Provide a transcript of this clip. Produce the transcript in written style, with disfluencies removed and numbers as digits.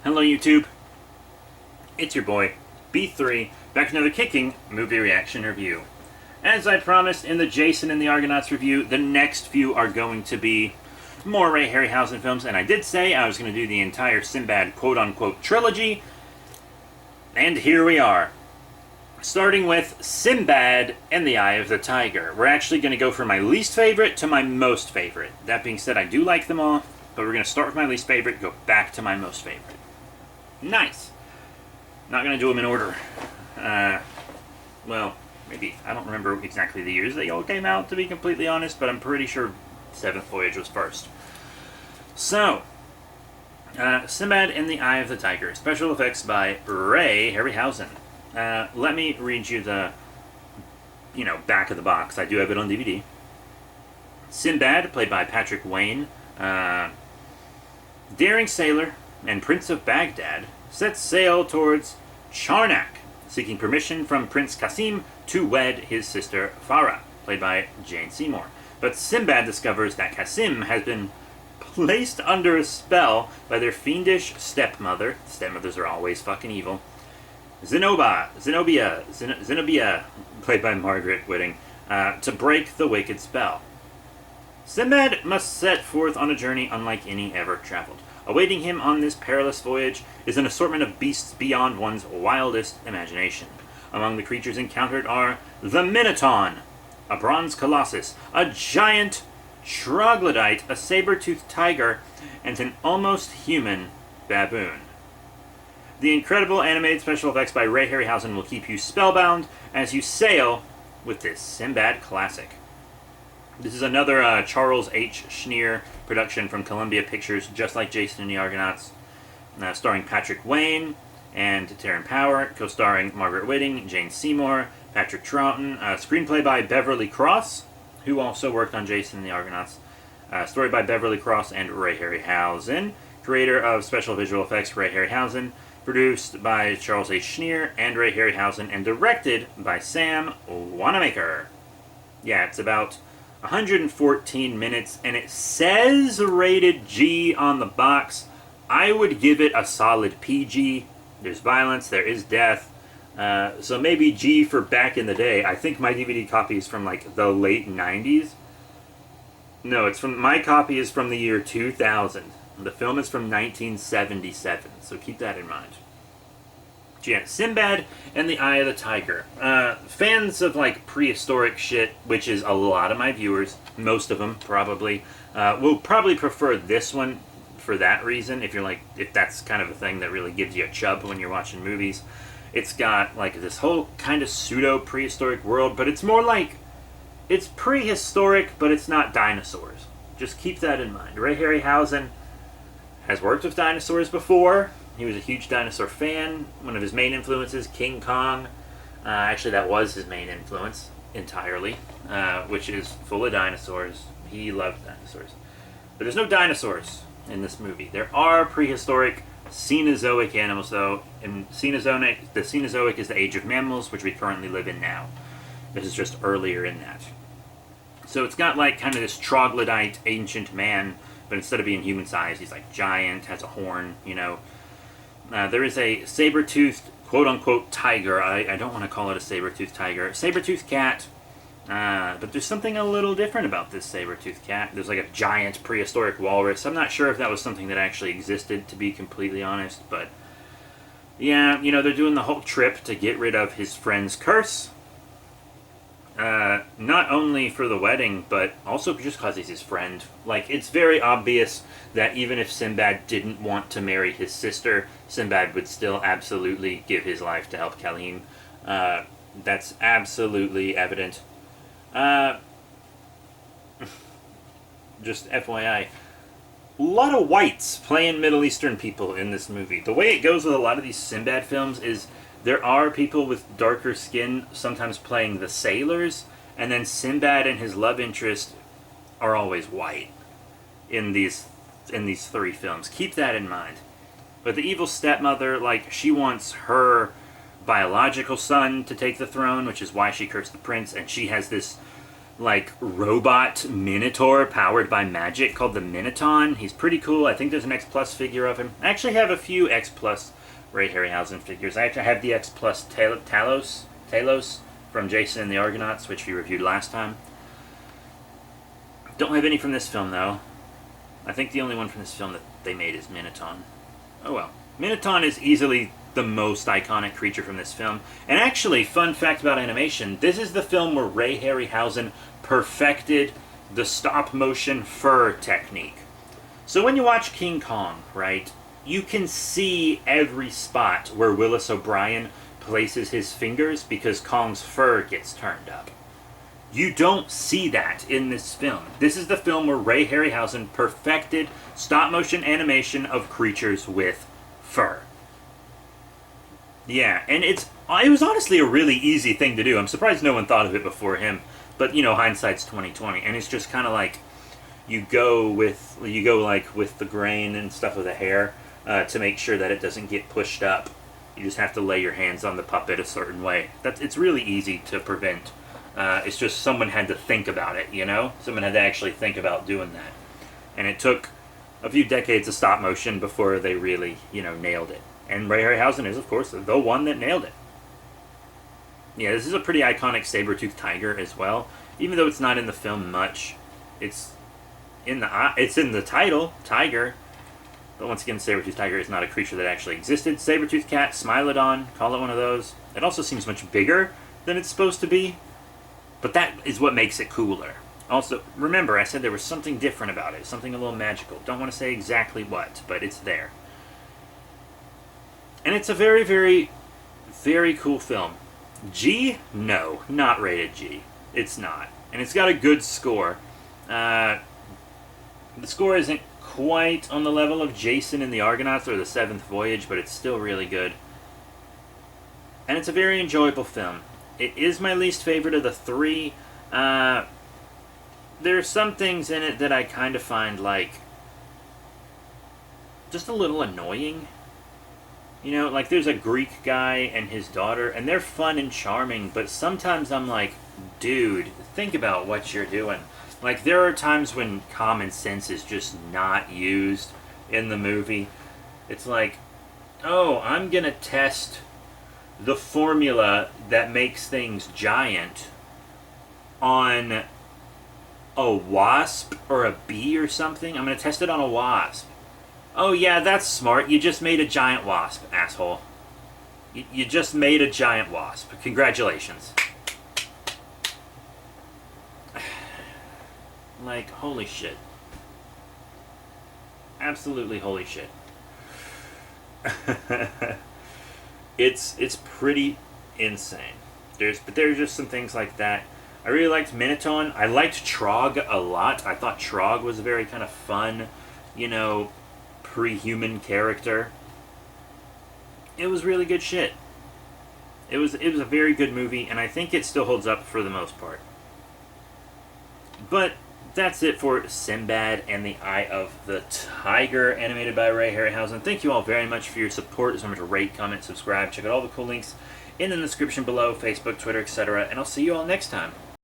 Hello YouTube, it's your boy, B3, back with another kicking movie reaction review. As I promised in the Jason and the Argonauts review, the next few are going to be more Ray Harryhausen films, and I did say I was going to do the entire Sinbad quote-unquote trilogy, and here we are. Starting with Sinbad and the Eye of the Tiger. We're actually going to go from my least favorite to my most favorite. That being said, I do like them all, but we're going to start with my least favorite, go back to my most favorite. Nice. Not going to do them in order. Well, maybe. I don't remember exactly the years they all came out, to be completely honest, but I'm pretty sure Seventh Voyage was first. So, Sinbad and the Eye of the Tiger. Special effects by Ray Harryhausen. Let me read you the, back of the box. I do have it on DVD. Sinbad, played by Patrick Wayne, daring sailor and Prince of Baghdad, sets sail towards Charnak, seeking permission from Prince Qasim to wed his sister Farah, played by Jane Seymour. But Sinbad discovers that Qasim has been placed under a spell by their fiendish stepmother. Stepmothers are always fucking evil. Zenobia, played by Margaret Whiting, to break the wicked spell. Sinbad must set forth on a journey unlike any ever traveled. Awaiting him on this perilous voyage is an assortment of beasts beyond one's wildest imagination. Among the creatures encountered are the Minotaur, a bronze colossus, a giant troglodyte, a saber-toothed tiger, and an almost human baboon. The incredible animated special effects by Ray Harryhausen will keep you spellbound as you sail with this Sinbad classic. This is another Charles H. Schneer production from Columbia Pictures, just like Jason and the Argonauts, starring Patrick Wayne and Taryn Power, co-starring Margaret Whiting, Jane Seymour, Patrick Troughton, screenplay by Beverly Cross, who also worked on Jason and the Argonauts, story by Beverly Cross and Ray Harryhausen, creator of special visual effects Ray Harryhausen, produced by Charles H. Schneer and Ray Harryhausen, and directed by Sam Wanamaker. Yeah, it's about 114 minutes, and it says rated G on the box. I would give it a solid PG. There's violence, there is death, so maybe G for back in the day. I think my DVD copy is from like the late 90s. No, my copy is from the year 2000. The film is from 1977, so keep that in mind. Yeah, Sinbad and the Eye of the Tiger. Fans of like prehistoric shit, which is a lot of my viewers, most of them probably, will probably prefer this one for that reason. If that's kind of a thing that really gives you a chub when you're watching movies. It's got like this whole kind of pseudo prehistoric world, but it's more like it's prehistoric, but it's not dinosaurs. Just keep that in mind. Ray Harryhausen has worked with dinosaurs before. He was a huge dinosaur fan. One of his main influences, King Kong. Actually, that was his main influence entirely, which is full of dinosaurs. He loved dinosaurs. But there's no dinosaurs in this movie. There are prehistoric Cenozoic animals, though. And the Cenozoic is the age of mammals, which we currently live in now. This is just earlier in that. So it's got like kind of this troglodyte ancient man, but instead of being human-sized, he's like giant, has a horn, There is a saber-toothed, quote-unquote, tiger. I don't want to call it a saber-toothed tiger. Saber-toothed cat. But there's something a little different about this saber-toothed cat. There's like a giant prehistoric walrus. I'm not sure if that was something that actually existed, to be completely honest. But, yeah, they're doing the whole trip to get rid of his friend's curse. Not only for the wedding, but also just because he's his friend. Like, it's very obvious that even if Sinbad didn't want to marry his sister, Sinbad would still absolutely give his life to help Khalim. That's absolutely evident. Just FYI. A lot of whites playing Middle Eastern people in this movie. The way it goes with a lot of these Sinbad films is there are people with darker skin sometimes playing the sailors, and then Sinbad and his love interest are always white in these three films. Keep that in mind. But the evil stepmother, like, she wants her biological son to take the throne, which is why she cursed the prince, and she has this like robot minotaur powered by magic called the Minoton. He's pretty cool. I think there's an X Plus figure of him. I actually have a few X Plus Ray Harryhausen figures. I actually have the X Plus Talos from Jason and the Argonauts, which we reviewed last time. Don't have any from this film, though. I think the only one from this film that they made is Minoton. Oh well. Minoton is easily the most iconic creature from this film. And actually, fun fact about animation, this is the film where Ray Harryhausen perfected the stop-motion fur technique. So when you watch King Kong, right, you can see every spot where Willis O'Brien places his fingers because Kong's fur gets turned up. You don't see that in this film. This is the film where Ray Harryhausen perfected stop-motion animation of creatures with fur. Yeah, and it was honestly a really easy thing to do. I'm surprised no one thought of it before him. But, you know, hindsight's 20/20, and it's just kind of like you go with the grain and stuff of the hair to make sure that it doesn't get pushed up. You just have to lay your hands on the puppet a certain way. It's really easy to prevent. It's just someone had to think about it, you know? Someone had to actually think about doing that. And it took a few decades of stop motion before they really, you know, nailed it. And Ray Harryhausen is, of course, the one that nailed it. Yeah, this is a pretty iconic saber-toothed tiger as well. Even though it's not in the film much, it's in the title, tiger. But once again, saber-toothed tiger is not a creature that actually existed. Saber-toothed cat, Smilodon, call it one of those. It also seems much bigger than it's supposed to be. But that is what makes it cooler. Also, remember, I said there was something different about it. Something a little magical. Don't want to say exactly what, but it's there. And it's a very, very, very cool film. G? No, not rated G. It's not. And it's got a good score. The score isn't quite on the level of Jason and the Argonauts or The Seventh Voyage, but it's still really good. And it's a very enjoyable film. It is my least favorite of the three. There are some things in it that I kind of find, like, just a little annoying. You know, like, there's a Greek guy and his daughter, and they're fun and charming, but sometimes I'm like, dude, think about what you're doing. Like, there are times when common sense is just not used in the movie. It's like, oh, I'm gonna test the formula that makes things giant on a wasp or a bee or something. I'm gonna test it on a wasp. Oh yeah, that's smart. You just made a giant wasp, asshole. You just made a giant wasp. Congratulations. Like, holy shit. Absolutely holy shit. It's pretty insane. There's just some things like that. I really liked Minoton. I liked Trog a lot. I thought Trog was a very kind of fun, you know, pre-human character. It was really good shit. It was a very good movie, and I think it still holds up for the most part. But that's it for Sinbad and the Eye of the Tiger, animated by Ray Harryhausen. Thank you all very much for your support. Just remember to rate, comment, subscribe. Check out all the cool links in the description below, Facebook, Twitter, etc. And I'll see you all next time.